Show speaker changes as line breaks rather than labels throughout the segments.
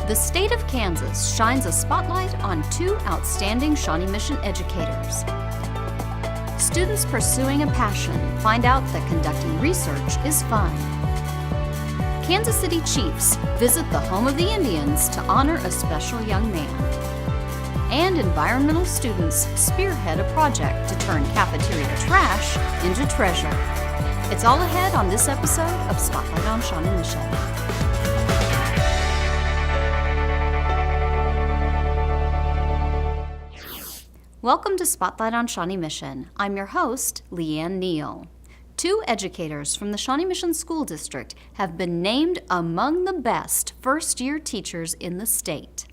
the state of Kansas shines a spotlight on two outstanding Shawnee Mission educators. Students pursuing a passion find out that conducting research is fun. Kansas City Chiefs visit the home of the Indians to honor a special young man. And environmental students spearhead a project to turn cafeteria trash into treasure. It's all ahead on this episode of Spotlight on Shawnee Mission. Welcome to Spotlight on Shawnee Mission. I'm your host, Leanne Neal. Two educators from the Shawnee Mission School District have been named among the best first-year teachers in the state.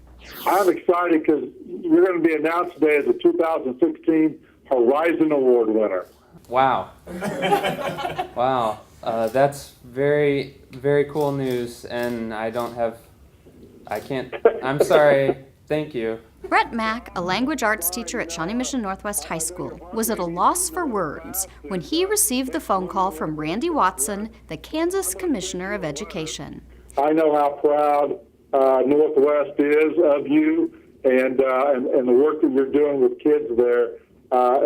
I'm excited because you're going to be announced today as the 2016 Horizon Award winner.
Wow. Wow. That's very, very cool news, and I'm sorry. Thank you.
Brett Mack, a language arts teacher at Shawnee Mission Northwest High School, was at a loss for words when he received the phone call from Randy Watson, the Kansas Commissioner of Education.
I know how proud Northwest is of you, and the work that you're doing with kids there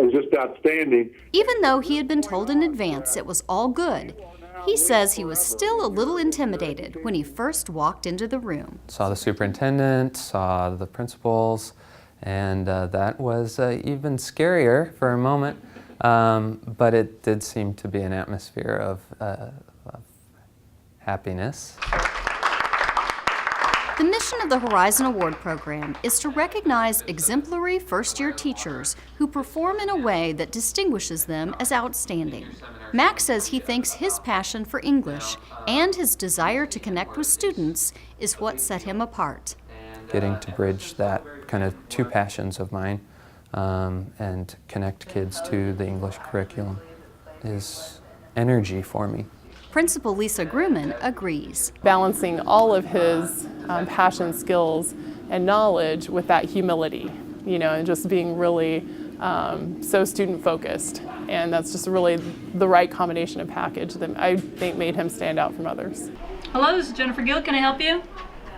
is just outstanding.
Even though he had been told in advance it was all good, he says he was still a little intimidated when he first walked into the room.
Saw the superintendent, saw the principals, and that was even scarier for a moment, but it did seem to be an atmosphere of happiness.
The mission of the Horizon Award program is to recognize exemplary first-year teachers who perform in a way that distinguishes them as outstanding. Mack says he thinks his passion for English and his desire to connect with students is what set him apart.
Getting to bridge that kind of two passions of mine and connect kids to the English curriculum is energy for me.
Principal Lisa Grumman agrees.
Balancing all of his passion, skills, and knowledge with that humility, and just being really so student-focused. And that's just really the right combination of package that I think made him stand out from others.
Hello, this is Jennifer Gill. Can I help you?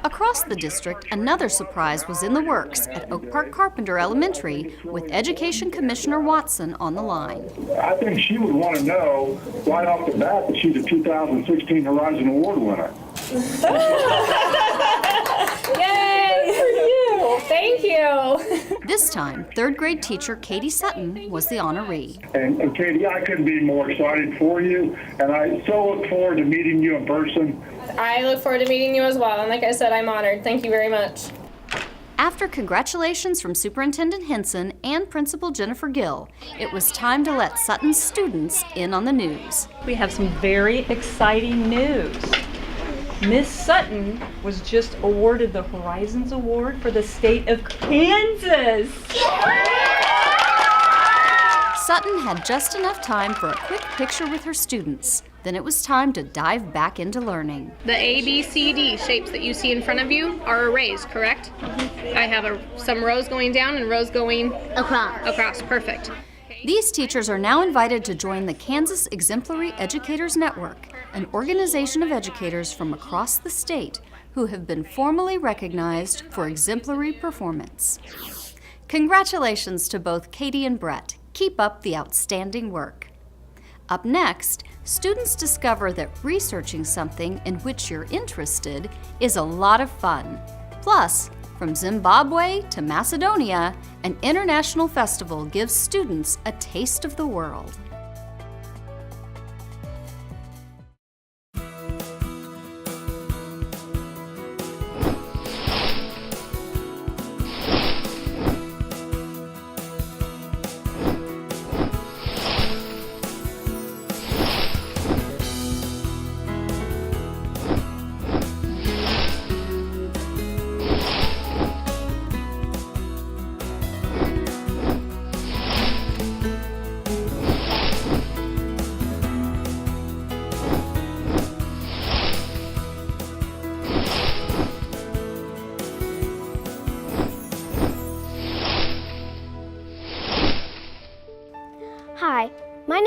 Across the district, another surprise was in the works at Park-Carpenter Elementary with Education Commissioner Watson on the line.
I think she would want to know right off the bat that she's a 2016 Horizon Award winner.
Yay for you! Thank you!
This time, third grade teacher Katie Sutton was the honoree.
And Katie, I couldn't be more excited for you, and I so look forward to meeting you in person.
I look forward to meeting you as well, and like I said, I'm honored. Thank you very much.
After congratulations from Superintendent Henson and Principal Jennifer Gill, it was time to let Sutton's students in on the news.
We have some very exciting news. Miss Sutton was just awarded the Horizons Award for the state of Kansas.
Sutton had just enough time for a quick picture with her students. Then it was time to dive back into learning.
The A, B, C, D shapes that you see in front of you are arrays, correct? I have some rows going down and rows going across. Perfect.
These teachers are now invited to join the Kansas Exemplary Educators Network, an organization of educators from across the state who have been formally recognized for exemplary performance. Congratulations to both Katie and Brett. Keep up the outstanding work. Up next, students discover that researching something in which you're interested is a lot of fun. Plus, from Zimbabwe to Macedonia, an international festival gives students a taste of the world.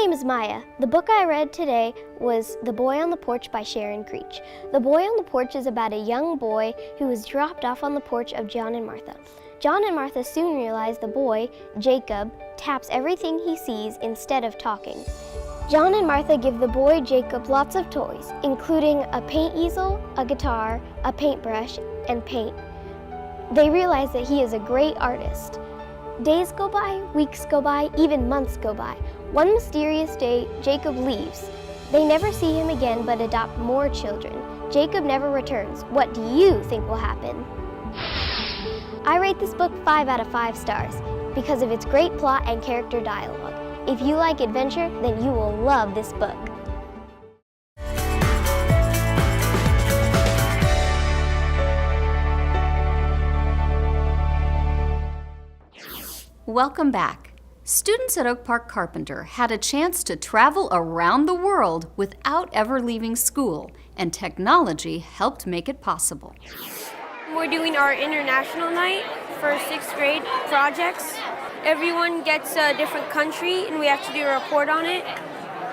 name is Maya. The book I read today was The Boy on the Porch by Sharon Creech. The Boy on the Porch is about a young boy who was dropped off on the porch of John and Martha. John and Martha soon realize the boy, Jacob, taps everything he sees instead of talking. John and Martha give the boy Jacob lots of toys, including a paint easel, a guitar, a paintbrush, and paint. They realize that he is a great artist. Days go by, weeks go by, even months go by. One mysterious day, Jacob leaves. They never see him again but adopt more children. Jacob never returns. What do you think will happen? I rate this book 5 out of 5 stars because of its great plot and character dialogue. If you like adventure, then you will love this book.
Welcome back. Students at Oak Park Carpenter had a chance to travel around the world without ever leaving school, and technology helped make it possible.
We're doing our international night for 6th grade projects. Everyone gets a different country and we have to do a report on it.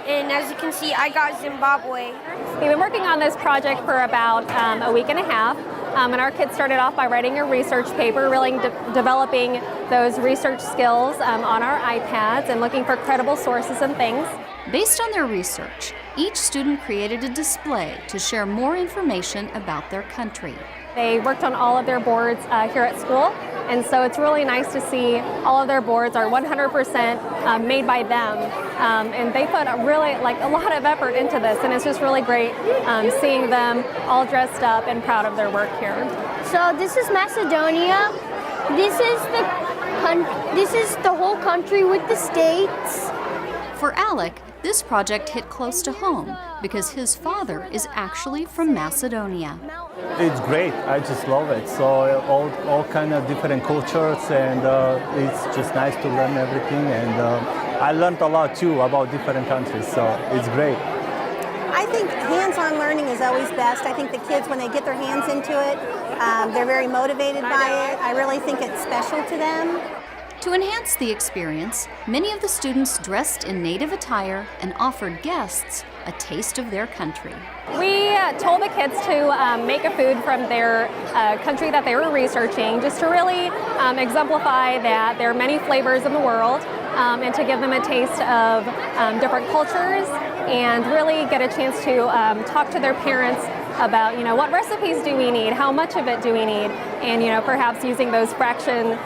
And as you can see, I got Zimbabwe.
We've been working on this project for about a week and a half. And our kids started off by writing a research paper, really developing those research skills on our iPads and looking for credible sources and things.
Based on their research, each student created a display to share more information about their country.
They worked on all of their boards here at school, and so it's really nice to see all of their boards are 100% made by them, and they put a lot of effort into this, and it's just really great seeing them all dressed up and proud of their work here.
So this is Macedonia. This is the whole country with the states.
For Alec, this project hit close to home because his father is actually from Macedonia.
It's great. I just love it. So all kind of different cultures, and it's just nice to learn everything. And I learned a lot too about different countries. So it's great.
I think hands-on learning is always best. I think the kids, when they get their hands into it, they're very motivated by it. I really think it's special to them.
To enhance the experience, many of the students dressed in native attire and offered guests a taste of their country.
We told the kids to make a food from their country that they were researching, just to really exemplify that there are many flavors in the world, and to give them a taste of different cultures, and really get a chance to talk to their parents about, what recipes do we need, how much of it do we need, and, perhaps using those fraction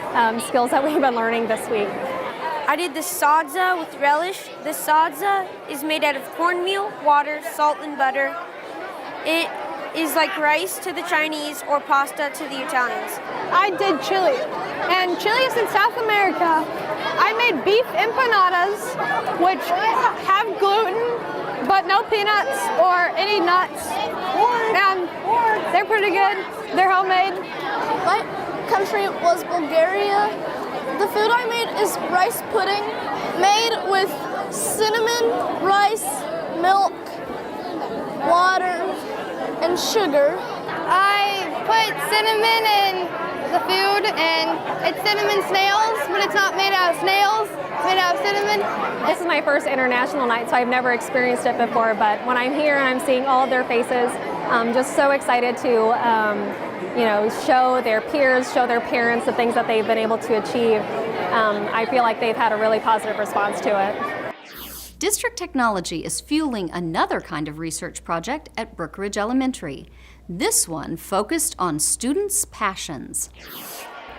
skills that we've been learning this week.
I did the sadza with relish. The sadza is made out of cornmeal, water, salt, and butter. It is like rice to the Chinese or pasta to the Italians.
I did chili, and chili is in South America. I made beef empanadas, which have gluten, but no peanuts or any nuts, and they're pretty good. They're homemade.
My country was Bulgaria. The food I made is rice pudding, made with cinnamon, rice, milk, water, and sugar.
I put cinnamon in the food, and it's cinnamon snails, but it's not made out of snails. It's made out of cinnamon.
This is my first international night, so I've never experienced it before, but when I'm here and I'm seeing all of their faces, I'm just so excited to show their peers, show their parents the things that they've been able to achieve. I feel like they've had a really positive response to it.
District Technology is fueling another kind of research project at Brookwood Elementary. This one focused on students' passions.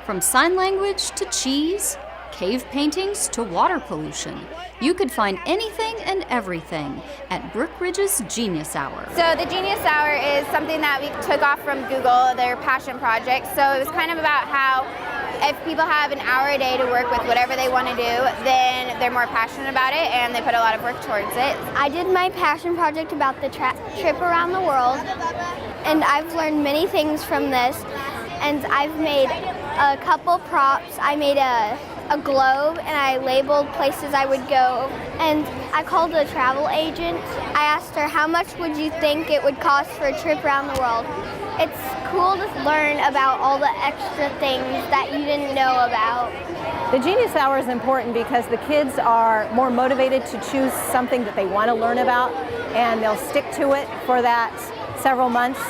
From sign language to cheese, cave paintings to water pollution, you could find anything and everything at Brookridge's Genius Hour.
So the Genius Hour is something that we took off from Google, their passion project. So it was kind of about how if people have an hour a day to work with whatever they want to do, then they're more passionate about it and they put a lot of work towards it.
I did my passion project about the trip around the world, and I've learned many things from this, and I've made a couple props. I made a globe, and I labeled places I would go, and I called a travel agent. I asked her, how much would you think it would cost for a trip around the world? It's cool to learn about all the extra things that you didn't know about.
The Genius Hour is important because the kids are more motivated to choose something that they want to learn about, and they'll stick to it for that several months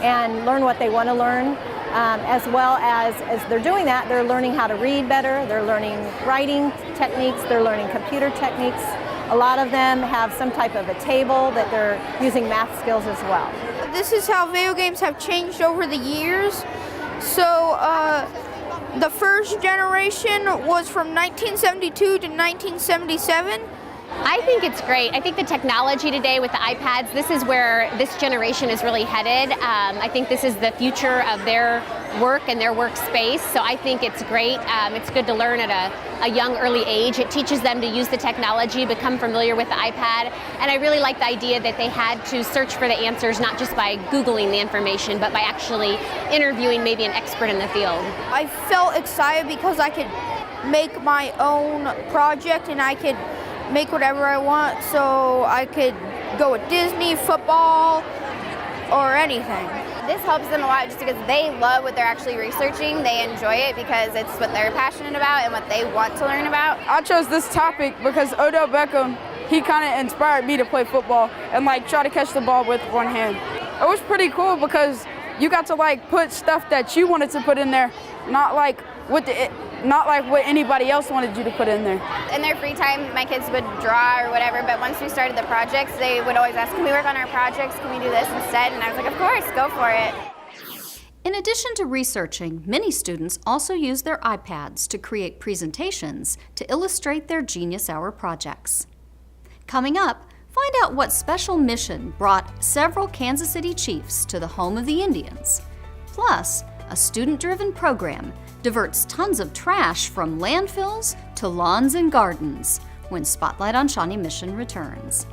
and learn what they want to learn. As well as they're doing that, they're learning how to read better, they're learning writing techniques, they're learning computer techniques. A lot of them have some type of a table that they're using math skills as well.
This is how video games have changed over the years. So the first generation was from 1972 to 1977.
I think it's great. I think the technology today with the iPads, this is where this generation is really headed. I think this is the future of their work and their workspace, so I think it's great. It's good to learn at a young, early age. It teaches them to use the technology, become familiar with the iPad, and I really like the idea that they had to search for the answers not just by Googling the information, but by actually interviewing maybe an expert in the field.
I felt excited because I could make my own project and I could make whatever I want, so I could go with Disney, football, or anything.
This helps them a lot just because they love what they're actually researching. They enjoy it because it's what they're passionate about and what they want to learn about.
I chose this topic because Odell Beckham, he kind of inspired me to play football and try to catch the ball with one hand. It was pretty cool because you got to put stuff that you wanted to put in there, not like what anybody else wanted you to put in there.
In their free time, my kids would draw or whatever, but once we started the projects, they would always ask, can we work on our projects? Can we do this instead? And I was like, of course, go for it.
In addition to researching, many students also use their iPads to create presentations to illustrate their Genius Hour projects. Coming up, find out what special mission brought several Kansas City chiefs to the home of the Indians. Plus, a student-driven program diverts tons of trash from landfills to lawns and gardens when Spotlight on Shawnee Mission returns.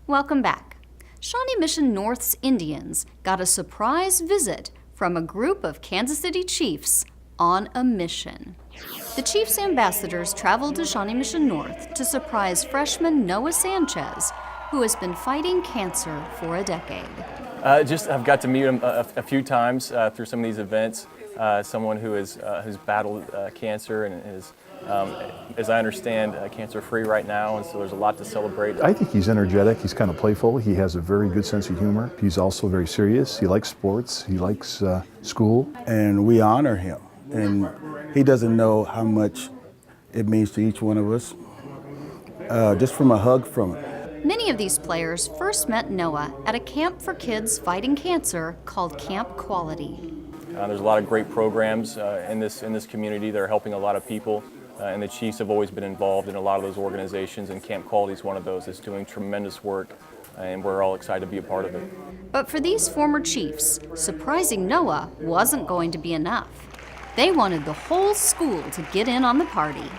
Welcome back. Shawnee Mission North's Indians got a surprise visit from a group of Kansas City chiefs on a mission. The chiefs' ambassadors traveled to Shawnee Mission North to surprise freshman Noah Sanchez, who has been fighting cancer for a decade.
I've got to meet him a few times through some of these events. Someone who's battled cancer and is, as I understand, cancer-free right now, and so there's a lot to celebrate.
I think he's energetic, he's kind of playful, he has a very good sense of humor. He's also very serious, he likes sports, he likes school.
And we honor him, and he doesn't know how much it means to each one of us, just from a hug from him.
Many of these players first met Noah at a camp for kids fighting cancer called Camp Quality.
There's a lot of great programs in this community that are helping a lot of people. And the Chiefs have always been involved in a lot of those organizations, and Camp Quality is one of those that's doing tremendous work, and we're all excited to be a part of it.
But for these former Chiefs, surprising Noah wasn't going to be enough. They wanted the whole school to get in on the party.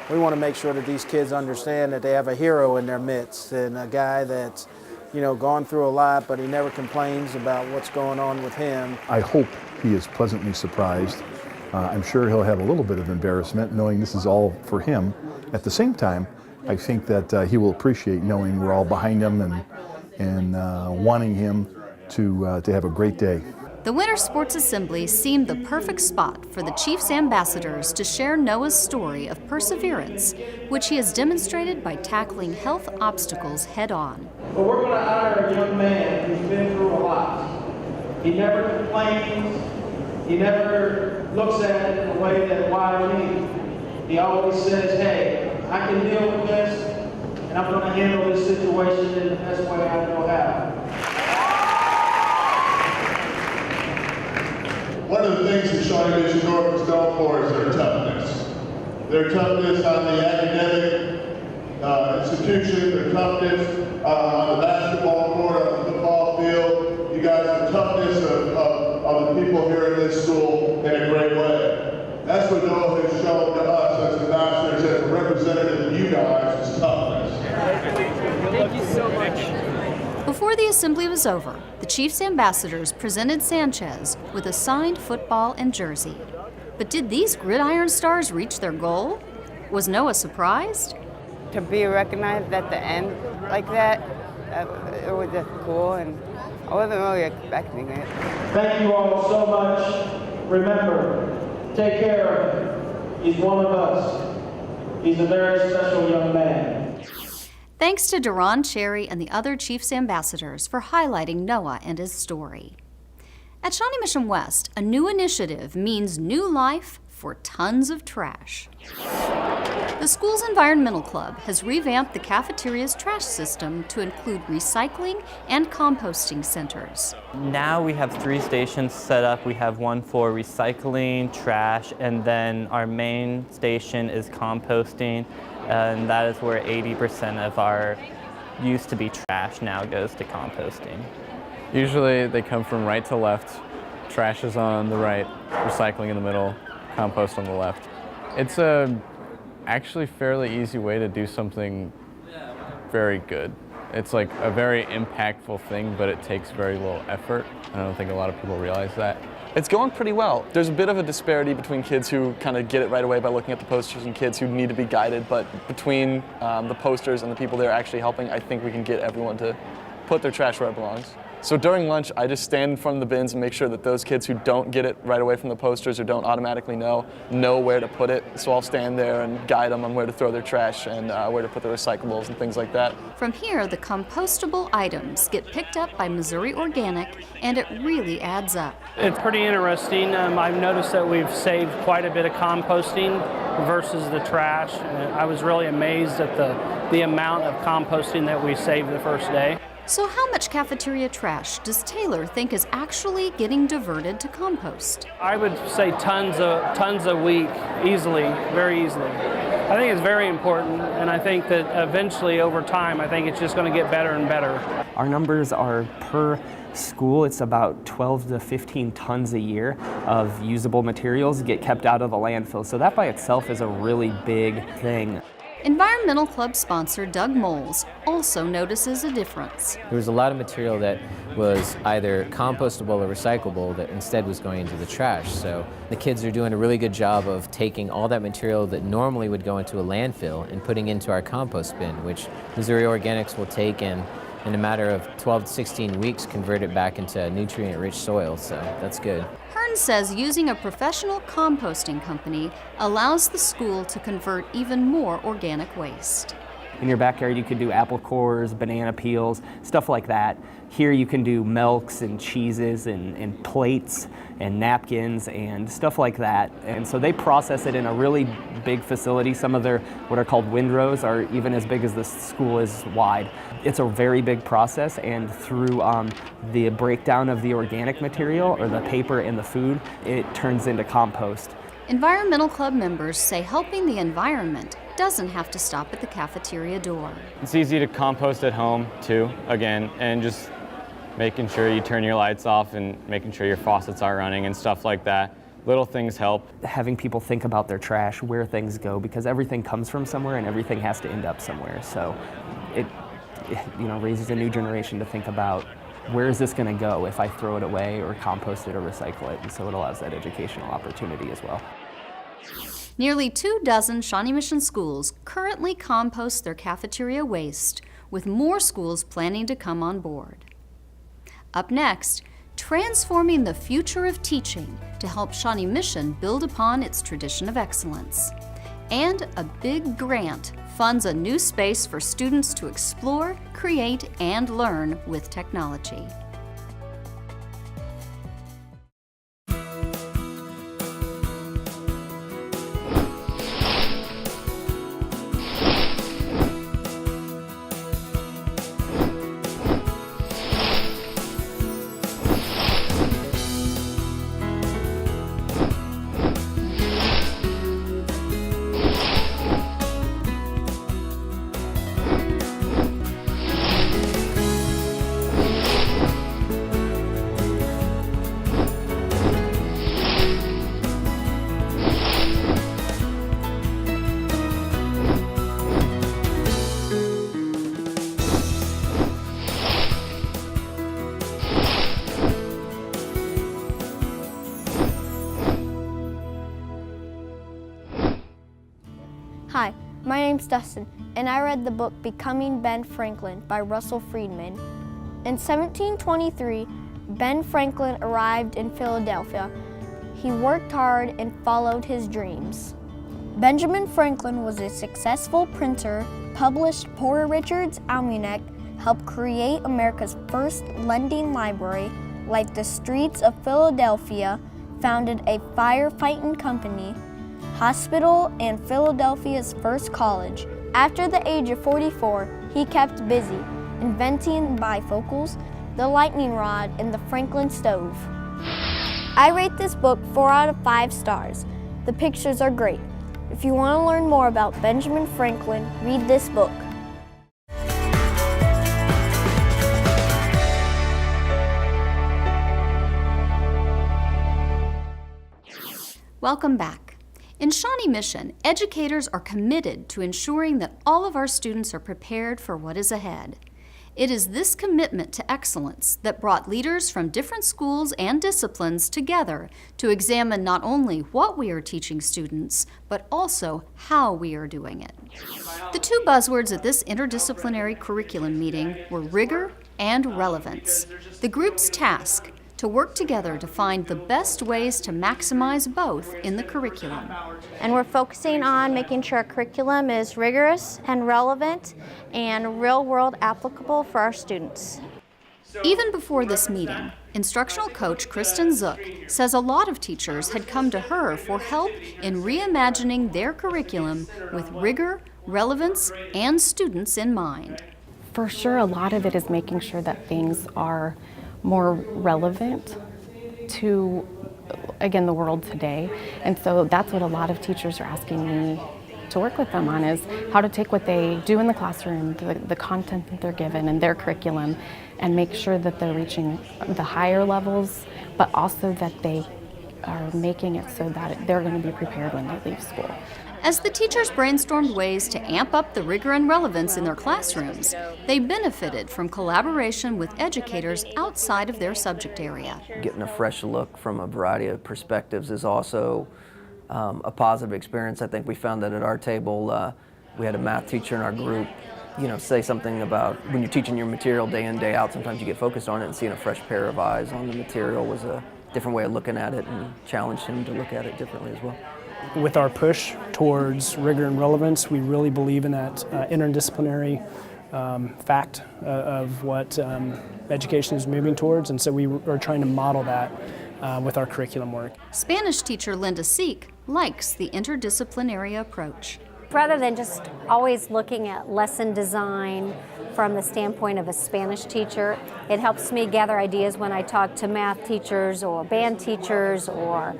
We want to make sure that these kids understand that they have a hero in their midst, and a guy that's, gone through a lot, but he never complains about what's going on with him.
I hope he is pleasantly surprised. I'm sure he'll have a little bit of embarrassment knowing this is all for him. At the same time, I think that he will appreciate knowing we're all behind him and wanting him to have a great day.
The Winter Sports Assembly seemed the perfect spot for the Chiefs' ambassadors to share Noah's story of perseverance, which he has demonstrated by tackling health obstacles head-on.
But we're going to honor a young man who's been through a lot. He never complains. He never looks at it in a way that, why me? He always says, hey, I can deal with this, and I'm going to handle this situation in the best way I know how.
one of the things that Shawnee Mission North is known for is their toughness. Their toughness on the academic institution, their toughness on the basketball court, on the football field. You guys, the toughness of the people here in this school in a great way. That's what Noah has shown to us as ambassadors, as a representative of you guys, is toughness.
Thank you so much.
Before the assembly was over, the Chiefs ambassadors presented Sanchez with a signed football and jersey. But did these gridiron stars reach their goal? Was Noah surprised?
To be recognized at the end like that, it was just cool, and I wasn't really expecting it.
Thank you all so much. Remember, take care of him. He's one of us. He's a very special young man.
Thanks to Duron Cherry and the other Chiefs ambassadors for highlighting Noah and his story. At Shawnee Mission West, a new initiative means new life for tons of trash. The school's environmental club has revamped the cafeteria's trash system to include recycling and composting centers.
Now we have 3 stations set up. We have one for recycling, trash, and then our main station is composting, and that is where 80% of our used to be trash now goes to composting.
Usually they come from right to left. Trash is on the right, recycling in the middle, compost on the left. It's a actually fairly easy way to do something very good. It's like a very impactful thing, but it takes very little effort. I don't think a lot of people realize that.
It's going pretty well. There's a bit of a disparity between kids who kind of get it right away by looking at the posters and kids who need to be guided, but between the posters and the people that are actually helping, I think we can get everyone to put their trash where it belongs. So during lunch, I just stand in front of the bins and make sure that those kids who don't get it right away from the posters or don't automatically know where to put it. So I'll stand there and guide them on where to throw their trash and where to put the recyclables and things like that.
From here, the compostable items get picked up by Missouri Organic, and it really adds up.
It's pretty interesting. I've noticed that we've saved quite a bit of composting versus the trash. I was really amazed at the amount of composting that we saved the first day.
So how much cafeteria trash does Taylor think is actually getting diverted to compost?
I would say tons a week, easily, very easily. I think it's very important, and I think that eventually over time, I think it's just going to get better and better.
Our numbers are per school, it's about 12 to 15 tons a year of usable materials get kept out of the landfill. So that by itself is a really big thing.
Environmental Club sponsor Doug Moles also notices a difference.
There was a lot of material that was either compostable or recyclable that instead was going into the trash. So the kids are doing a really good job of taking all that material that normally would go into a landfill and putting into our compost bin, which Missouri Organics will take and in a matter of 12 to 16 weeks convert it back into nutrient-rich soil, so that's good.
Hearn says using a professional composting company allows the school to convert even more organic waste.
In your backyard you could do apple cores, banana peels, stuff like that. Here you can do milks and cheeses and plates and napkins and stuff like that. And so they process it in a really big facility. Some of their what are called windrows are even as big as the school is wide. It's a very big process, and through the breakdown of the organic material or the paper and the food, it turns into compost.
Environmental Club members say helping the environment doesn't have to stop at the cafeteria door.
It's easy to compost at home too, again, and just making sure you turn your lights off and making sure your faucets are running and stuff like that. Little things help.
Having people think about their trash, where things go, because everything comes from somewhere and everything has to end up somewhere. So it raises a new generation to think about where is this going to go if I throw it away or compost it or recycle it, and so it allows that educational opportunity as well.
Nearly 24 Shawnee Mission schools currently compost their cafeteria waste, with more schools planning to come on board. Up next, transforming the future of teaching to help Shawnee Mission build upon its tradition of excellence. And a big grant funds a new space for students to explore, create, and learn with technology.
Hi, my name's Dustin, and I read the book Becoming Ben Franklin by Russell Friedman. In 1723, Ben Franklin arrived in Philadelphia. He worked hard and followed his dreams. Benjamin Franklin was a successful printer, published Poor Richard's Almanac, helped create America's first lending library, light the streets of Philadelphia, founded a firefighting company, hospital, and Philadelphia's first college. After the age of 44, he kept busy, inventing bifocals, the lightning rod, and the Franklin stove. I rate this book 4 out of 5 stars. The pictures are great. If you want to learn more about Benjamin Franklin, read this book.
Welcome back. In Shawnee Mission, educators are committed to ensuring that all of our students are prepared for what is ahead. It is this commitment to excellence that brought leaders from different schools and disciplines together to examine not only what we are teaching students, but also how we are doing it. The two buzzwords at this interdisciplinary curriculum meeting were rigor and relevance. The group's task: to work together to find the best ways to maximize both in the curriculum.
And we're focusing on making sure our curriculum is rigorous and relevant and real-world applicable for our students.
Even before this meeting, instructional coach Kristen Zook says a lot of teachers had come to her for help in reimagining their curriculum with rigor, relevance, and students in mind.
For sure, a lot of it is making sure that things are more relevant to, again, the world today. And so that's what a lot of teachers are asking me to work with them on, is how to take what they do in the classroom, the content that they're given in their curriculum, and make sure that they're reaching the higher levels, but also that they are making it so that they're going to be prepared when they leave school.
As the teachers brainstormed ways to amp up the rigor and relevance in their classrooms, they benefited from collaboration with educators outside of their subject area.
Getting a fresh look from a variety of perspectives is also a positive experience. I think we found that at our table, we had a math teacher in our group, say something about when you're teaching your material day in, day out, sometimes you get focused on it, and seeing a fresh pair of eyes on the material was a different way of looking at it, and challenged him to look at it differently as well.
With our push towards rigor and relevance, we really believe in that interdisciplinary fact of what education is moving towards, and so we are trying to model that with our curriculum work.
Spanish teacher Linda Seek likes the interdisciplinary approach.
Rather than just always looking at lesson design from the standpoint of a Spanish teacher, it helps me gather ideas when I talk to math teachers or band teachers or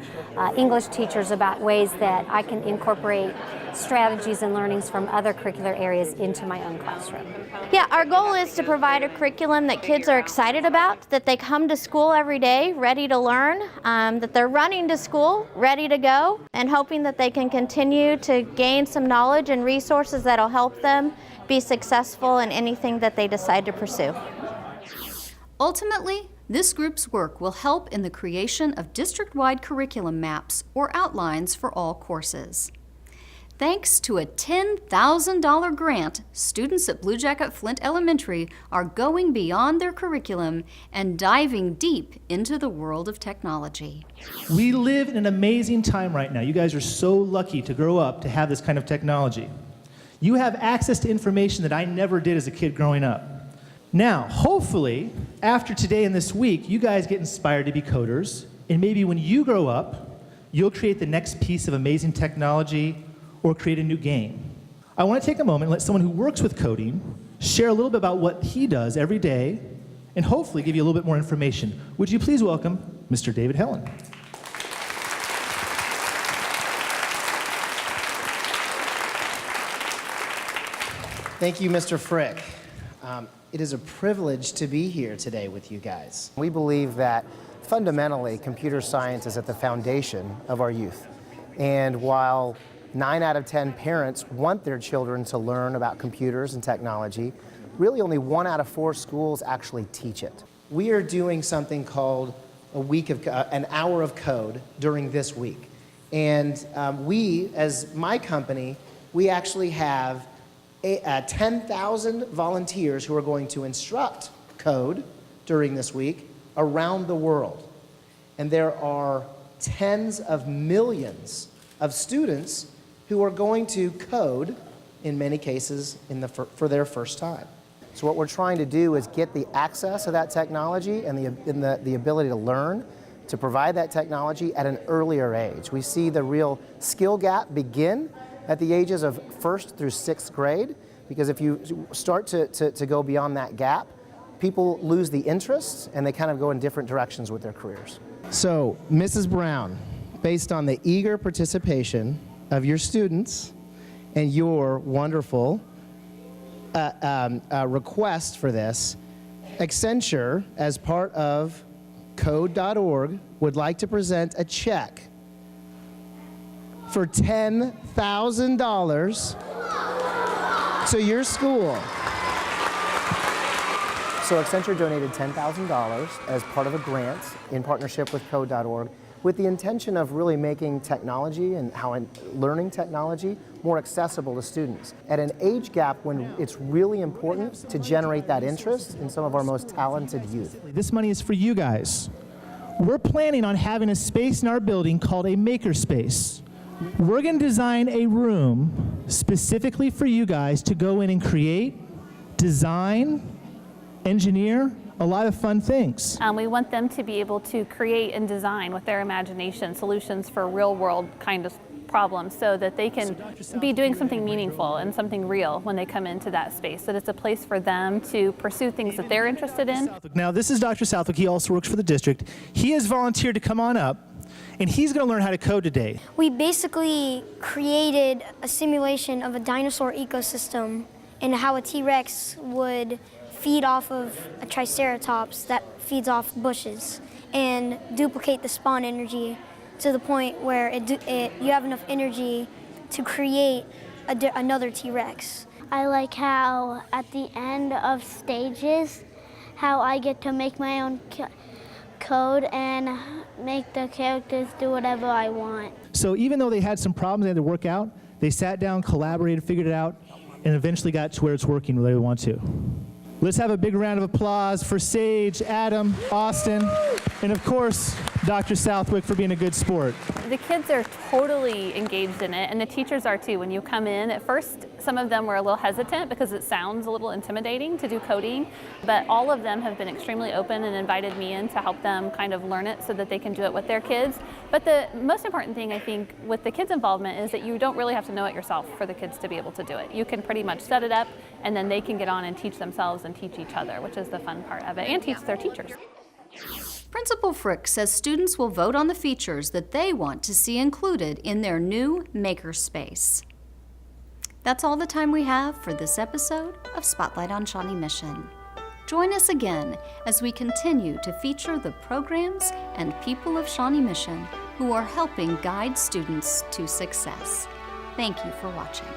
English teachers about ways that I can incorporate strategies and learnings from other curricular areas into my own classroom.
Yeah, our goal is to provide a curriculum that kids are excited about, that they come to school every day ready to learn, that they're running to school ready to go, and hoping that they can continue to gain some knowledge and resources that'll help them be successful in anything that they decide to pursue.
Ultimately, this group's work will help in the creation of district-wide curriculum maps or outlines for all courses. Thanks to a $10,000 grant, students at Bluejacket-Flint Elementary are going beyond their curriculum and diving deep into the world of technology.
We live in an amazing time right now. You guys are so lucky to grow up to have this kind of technology. You have access to information that I never did as a kid growing up. Now, hopefully, after today and this week, you guys get inspired to be coders, and maybe when you grow up, you'll create the next piece of amazing technology or create a new game. I want to take a moment and let someone who works with coding share a little bit about what he does every day and hopefully give you a little bit more information. Would you please welcome Mr. David Helen.
Thank you, Mr. Frick. It is a privilege to be here today with you guys. We believe that fundamentally computer science is at the foundation of our youth. And while 9 out of 10 parents want their children to learn about computers and technology, really only 1 out of 4 schools actually teach it. We are doing something called an hour of code during this week. And we, as my company, we actually have 10,000 volunteers who are going to instruct code during this week around the world. And there are tens of millions of students who are going to code, in many cases, for their first time. So what we're trying to do is get the access to that technology and the ability to learn, to provide that technology at an earlier age. We see the real skill gap begin at the ages of 1st through 6th grade, because if you start to go beyond that gap, people lose the interest and they kind of go in different directions with their careers. So, Mrs. Brown, based on the eager participation of your students and your wonderful request for this, Accenture, as part of code.org, would like to present a check for $10,000 to your school. So Accenture donated $10,000 as part of a grant in partnership with code.org with the intention of really making technology and learning technology more accessible to students at an age gap when it's really important to generate that interest in some of our most talented youth.
This money is for you guys. We're planning on having a space in our building called a makerspace. We're going to design a room specifically for you guys to go in and create, design, engineer a lot of fun things.
We want them to be able to create and design with their imagination solutions for real world kind of problems so that they can be doing something meaningful and something real when they come into that space, that it's a place for them to pursue things that they're interested in.
Now this is Dr. Southwick, he also works for the district. He has volunteered to come on up and he's going to learn how to code today.
We basically created a simulation of a dinosaur ecosystem and how a T-Rex would feed off of a triceratops that feeds off bushes and duplicate the spawn energy to the point where you have enough energy to create another T-Rex.
I like how at the end of stages, how I get to make my own code and make the characters do whatever I want.
So even though they had some problems they had to work out, they sat down, collaborated, figured it out, and eventually got to where it's working the way we want to. Let's have a big round of applause for Sage, Adam, Austin, and of course, Dr. Southwick for being a good sport.
The kids are totally engaged in it, and the teachers are too. When you come in, at first, some of them were a little hesitant because it sounds a little intimidating to do coding, but all of them have been extremely open and invited me in to help them kind of learn it so that they can do it with their kids. But the most important thing, I think, with the kids' involvement is that you don't really have to know it yourself for the kids to be able to do it. You can pretty much set it up, and then they can get on and teach themselves and teach each other, which is the fun part of it, and teach their teachers.
Principal Frick says students will vote on the features that they want to see included in their new makerspace. That's all the time we have for this episode of Spotlight on Shawnee Mission. Join us again as we continue to feature the programs and people of Shawnee Mission who are helping guide students to success. Thank you for watching.